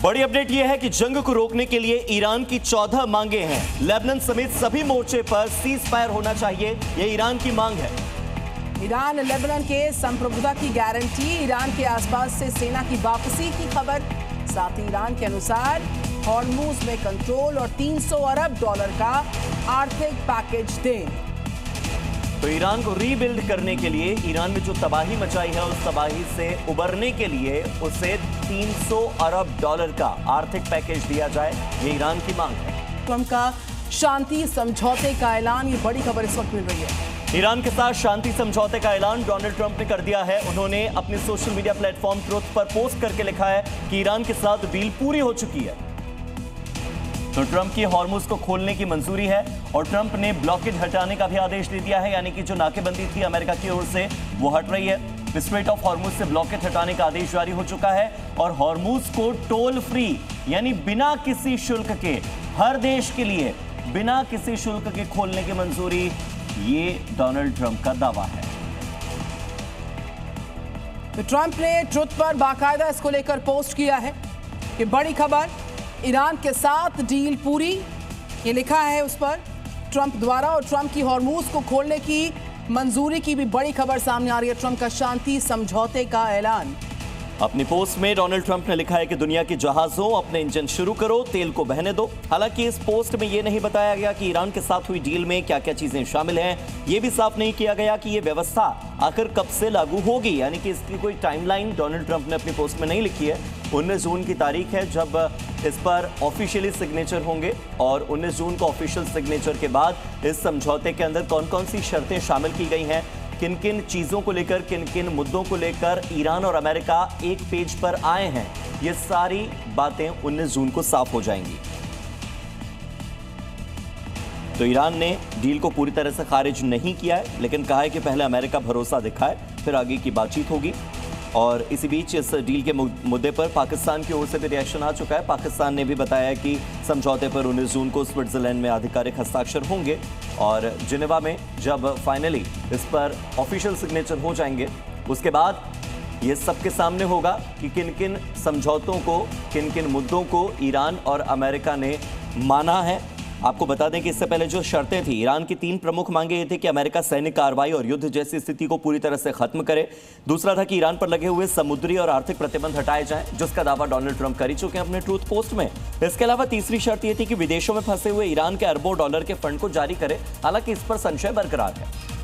बड़ी अपडेट यह है कि जंग को रोकने के लिए ईरान की 14 मांगे हैं। लेबनान समेत सभी मोर्चे पर सीज फायर होना चाहिए, यह ईरान की मांग है। ईरान लेबनान के संप्रभुता की गारंटी, ईरान के आसपास से सेना की वापसी की खबर। साथ ही ईरान के अनुसार हॉर्मुज में कंट्रोल और $300 अरब का आर्थिक पैकेज दें। तो ईरान को रीबिल्ड करने के लिए, ईरान में जो तबाही मचाई है उस तबाही से उबरने के लिए उसे $300 अरब का आर्थिक पैकेज दिया जाए, ये ईरान की मांग है। ट्रंप का शांति समझौते का ऐलान, ये बड़ी खबर इस वक्त मिल रही है। ईरान के साथ शांति समझौते का ऐलान डोनाल्ड ट्रंप ने कर दिया है। उन्होंने अपने सोशल मीडिया प्लेटफॉर्म ट्रुथ पर पोस्ट करके लिखा है कि ईरान के साथ डील पूरी हो चुकी है। तो ट्रंप की हॉर्मुज को खोलने की मंजूरी है और ट्रंप ने ब्लॉकेड हटाने का भी आदेश दे दिया है, यानी कि जो नाकेबंदी थी अमेरिका की ओर से वो हट रही है। स्ट्रेट ऑफ हॉर्मुज से ब्लॉकेड हटाने का आदेश जारी हो चुका है और हॉर्मुज को टोल फ्री यानी बिना किसी शुल्क के हर देश के लिए बिना किसी शुल्क के खोलने की मंजूरी, ये डोनाल्ड ट्रंप का दावा है। तो ट्रंप ने ट्रुथ पर बाकायदा इसको लेकर पोस्ट किया है कि बड़ी खबर, ईरान के साथ डील पूरी, ये लिखा है उस पर ट्रंप द्वारा। और ट्रंप की हॉर्मुज को खोलने की मंजूरी की भी बड़ी खबर सामने आ रही है। ट्रंप का शांति समझौते का ऐलान। अपनी पोस्ट में डोनाल्ड ट्रंप ने लिखा है कि दुनिया के जहाजों अपने इंजन शुरू करो, तेल को बहने दो। हालांकि इस पोस्ट में यह नहीं बताया गया कि ईरान के साथ हुई डील में क्या क्या चीजें शामिल हैं। यह भी साफ नहीं किया गया कि यह व्यवस्था आखिर कब से लागू होगी, यानी कि इसकी कोई टाइमलाइन डोनाल्ड ट्रंप ने अपनी पोस्ट में नहीं लिखी है। 19 जून की तारीख है जब इस पर ऑफिशियली सिग्नेचर होंगे और 19 जून को ऑफिशियल सिग्नेचर के बाद इस समझौते के अंदर कौन कौन सी शर्तें शामिल की गई हैं, किन किन चीजों को लेकर, किन किन मुद्दों को लेकर ईरान और अमेरिका एक पेज पर आए हैं, ये सारी बातें 19 जून को साफ हो जाएंगी। तो ईरान ने डील को पूरी तरह से खारिज नहीं किया है, लेकिन कहा है कि पहले अमेरिका भरोसा दिखाए, फिर आगे की बातचीत होगी। और इसी बीच इस डील के मुद्दे पर पाकिस्तान की ओर से भी रिएक्शन आ चुका है। पाकिस्तान ने भी बताया कि समझौते पर 19 जून को स्विट्जरलैंड में आधिकारिक हस्ताक्षर होंगे और जिनेवा में जब फाइनली इस पर ऑफिशियल सिग्नेचर हो जाएंगे उसके बाद ये सबके सामने होगा कि किन किन समझौतों को, किन किन मुद्दों को ईरान और अमेरिका ने माना है। आपको बता दें कि इससे पहले जो शर्तें थी, ईरान की 3 प्रमुख मांगे ये थी कि अमेरिका सैन्य कार्रवाई और युद्ध जैसी स्थिति को पूरी तरह से खत्म करे। दूसरा था कि ईरान पर लगे हुए समुद्री और आर्थिक प्रतिबंध हटाए जाएं, जिसका दावा डोनाल्ड ट्रंप कर ही चुके हैं अपने ट्रूथ पोस्ट में। इसके अलावा तीसरी शर्त ये थी कि विदेशों में फंसे हुए ईरान के अरबों डॉलर के फंड को जारी करे। हालांकि इस पर संशय बरकरार है।